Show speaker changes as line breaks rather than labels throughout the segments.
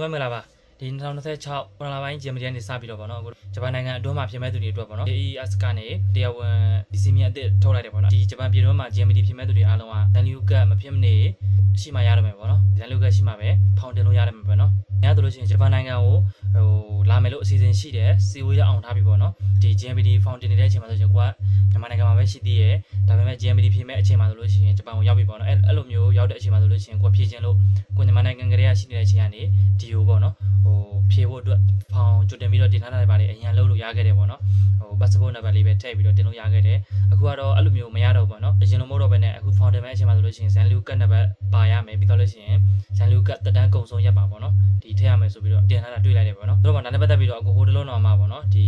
မင်္ဂလာပါဒီ2026 ပရလာပိုင်းဂျင်မီဒီယန်နေစပြီးတော့ဗောနော်အခုဂျပန်နိုင်ငံအတွင်းမှာပြင်မဲ့သူတွေအတွက်ဗောနော် AES ကနေတရားဝင်ဒီစီမီအသစ်ထုတ်လိုက်တယ်ဗောနော်ဒီဂျပန်ပြည်တွင်းမှာဂျင်မီဒီပြင်မဲ့သူတွေအားလုံးကဒန်လီယူကတ်မဖြစ်မနေရှိမှရရမယ်ဗောနော်ဒန်လီယူကတ်ရှိမှပဲဖောင်တင်လို့ရတယ်မယ်ဗောနော်ညဆိုလို့ရှိရင်ဂျပန်နိုင်ငံကိုလာမယ်လို့အစီအစဉ်ရှိတယ်စီဝေးရအောင်ထားပြီးဗောနော်ဒီ GMBD ဖောင်တင်နေတဲ့အချိန်မှာဆိုရင်ကိုကမြန်မာနိုင်ငံမှာပဲရှိသေးရဲ့ဒါပေမဲ့ GMBD ပြင်မဲ့အချိန်မှာဆိုလို့ရှိရင်ဂျပန်ကိုရောက်ပြီဗောနော်အဲ့လိုမျိုးရောက်တဲ့အချိန်မှာဆိုလို့ရှိရင်ကိုဖြည့်ချင်းလို့ကိုမြန်မာနိုင်ငံကလေးကရှိနေတဲ့အချိန်ကနေဒီကိုဗောနော်ဖြည့်ဖို့အတွက်ဖောင်ကြိုတင်ပြီးတော့တင်ထားတာပါလေအရင်လုံးလို့ရခဲ့တယ်ဗောနော်passport number လေးပဲထည့်ပြီးတော့တင်လို့ရခဲ့တယ်အခုကတော့အဲ့လိုမျိုးမရတော့ဘူးဗောနော်အရင်လိုမဟုတ်တော့ဘဲနဲ့အခု ဖောင်တင်မဲ့အချိန်မှာဆိုလို့ရှိရင်ဇန်လူကတ်နံပါတ်ပါရမယ်ပြီးတော့လို့ရှိရင်ဇန်လူကတ်တက်တန်းကုံဆုံးရက်ပါဗောနော်ဒီထည့်ရမယ်ဆိုပြီးတော့တင်ထားတာတွေ့လိုက်တယ်ဗောနော်တို့ကဒါနဲ့ပတ်သက်ပြီးတော့အခုဟိုတလုံးတော့မှာဗောနော်ဒီ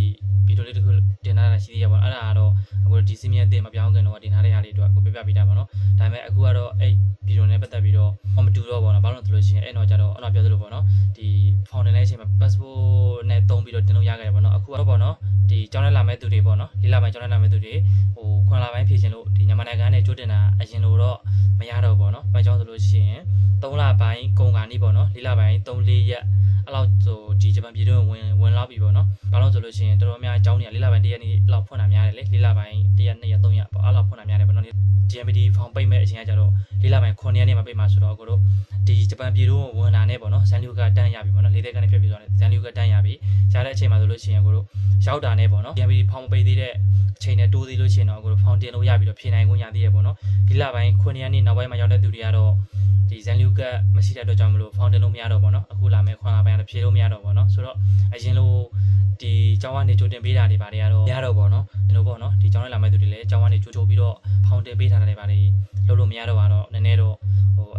ဗီဒီယိုလေးတစ်ခုတင်ထားတာရှိသေးရဗောနော်အဲ့ဒါကတော့အခုဒီစီမီအသစ်မပြောင်းခင်တော့တင်ထားတဲ့ဟာလေးတို့ကိုပြပြပေးတာဗောနော်ဒါပေမဲ့အခုကတော့အဲ့ဗီဒီယိုနဲ့ပတ်သက်ပြီးတော့မတူတော့ဗောနော်ဘာလို့လဲဆိုလို့ရှိရင်အဲ့တော့ကြတော့အဲ့တော့ပြောသလိုဗောနော်ဒီဖောင်တင်တဲ့အချိန်မှာ passport နဲ့တုံးပြီးတော့တင်လို့ရခဲ့တယ်ဗောနော်အခုကတော့ဗောနော်ဒီကျောင်းထဲလာမဲ့သူတွေဗောနော်၄လပိုင်းကျောင်းထဲလာမဲ့သူတွေခွန်လပိုင်းဖြည့်ချင်လို့ဒီမြန်မာနိုင်ငံနဲ့ကြိုးတင်တာအရင်လိုတော့မရတော့ဗောနော်ဘာကြောင့်ဆိုလို့ရှိရင်3လပိုင်းကုန်ကာနီးဗောနော်4လပိုင်း3-4ရက်အဲ့လောက်ဆိုဒီဂျပန်ပြည်တွင်းဝင်လောက်ပြီဗောနော်ဘာလို့ဆိုလို့ရှိရင်တော်တော်များအကြောင်းတွေက4လပိုင်း1ရက်နေ့လောက်ဖွင့်တာများတယ်လေ4လပိုင်း1ရက်2ရက်3ရက်ပေါ့အဲ့လောက်ဖွင့်တာများတယ်ဗောနော် GMBD ဖောင်ပိတ်မဲ့အချိန်ကကြတော့4လပိုင်း9ရက်နေ့မှာပိတ်မှာဆိုတော့အခုတို့ဒီဂျပန်ပြည်တွင်းဝင်တာနဲ့ဗောနော်ဇန်လီယူကတန်းရပြီဗောနော်၄သက်ကနေပြတ်ပြီးသွားတယ်ဇန်လီယူကတန်းရပြီရတဲ့အချိန်မှာဆိုလို့ရှိရင်အခုတို့ရောက်တာနဲ့ဗောနော် GMBD ဖောင်မပိတ်သေးတဲ့အချိန်နဲ့တိုးသေးလို့ရှိရင်တော့အခုတို့ဖောင်တင်လို့ရပြီးတော့ဖြည့်နိုင်ခွင့်ရသေးရဗောနော်ဒီလပိုင်း9ရက်နေ့နောက်ပိုင်းမှာရောက်တဲ့သူတွေကတော့ဒီဇန်လီယူကမရှိတဲ့အတွက်ကြောင့်မလို့ဖောင်တင်လို့မရတော့ဗောနော်အခုလာမဲ့ခွန်လာပိုင်းကတော့ဖြည့်လို့မရတော့ဗောနော်ဆိုတော့အရင်လိုဒီကျောင်းကနေကြိုတင်ပေးတာတွေပါတယ်ကတော့မရတော့ဗောနော်ဒီလိုဗောနော်ဒီကျောင်းနဲ့လာမဲ့သူတွေလည်းကျောင်းကနေကြိုပြီးတော့ဖောင်တင်ပေးထားတာတွေပါတယ်လုပ်လို့မရတော့ပါတော့နည်းနည်းတော့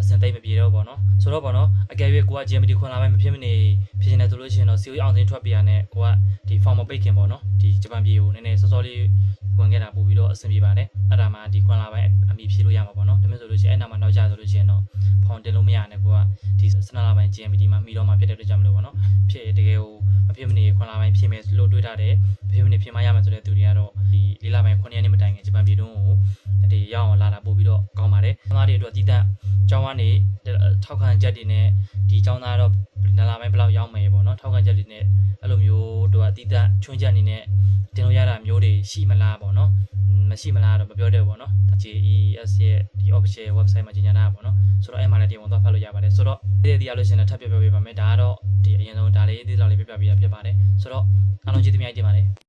အစင်သိမ့်မပြေတော့ဗောနော်ဆိုတော့ဗောနော်အကယ်၍ကိုက GMBD ခွန်လာပိုင်းမဖြစ်မနေဖြစ်နေတယ်ဆိုလို့ရှိရင်တော့ COE အောင်သိန်းထွက်ပြရနဲ့ကိုကဒီဖောင်မပိတ်ခင်ဗောနော်ဒီဂျပန်ပြည်ကိုနည်းနည်းစောစောလေးဝင်ခဲ့တာပို့ပြီးတော့အဆင်ပြေပါတယ်အဲ့ဒါမှဒီခွန်လာပိုင်းအမီဖြေလို့ရမှာဗောနော်ဒါမျိုးဆိုလို့ရှိရင်အဲ့နာမှာနောက်ကျဆိုလို့ရှိရင်တော့ဖောင်တင်လို့မရနဲ့ကိုကဒီ12လပိုင်း GMBD မှာမိတော့မှဖြစ်တဲ့အတွက်ကြောင့်မလို့ဗောနော်ဖြစ်တကယ်ကိုမဖြစ်မနေခွန်လာပိုင်းဖြစ်မယ်လို့တွေးထားတယ်မဖြစ်မနေဖြစ်မှရမယ်ဆိုတဲ့သူတွေကတော့ဒီ၄လပိုင်း9ရက်နေ့မတိုင်ခင်ဂျပန်ပြည်တွင်းကိုဒီရောက်အောင်လာတာပို့ပြီးတော့ကောင်းပါတယ်။ကျောင်းသားတွေအတွက်တည်တံ့ကျောင်းကနေထောက်ခံချက်တွေနဲ့ဒီကျောင်းသားတော့နလာပိုင်းဘယ်လောက်ရောက်မယ်ပေါ့နော်ထောက်ခံချက်တွေနဲ့အဲ့လိုမျိုးတို့ကတည်တံ့ချွင်းချက်အနေနဲ့တင်လို့ရတာမျိုးတွေရှိမလားပေါ့နော်မရှိမလားတော့မပြောတဲ့ပေါ့နော် JES ရဲ့ဒီ official website မှာကြီးညာတာပေါ့နော်ဆိုတော့အဲ့မှာလည်းတင်ဝင်သွားဖတ်လို့ရပါတယ်ဆိုတော့ဒီတရားလို့ရှိရင်ထပ်ပြောပေးပါမယ်ဒါကတော့ဒီအရင်ဆုံးဒါလေးအသေးလောက်လေးပြပြပေးတာဖြစ်ပါတယ်ဆိုတော့အားလုံးကျေးဇူးများတင်ပါတယ်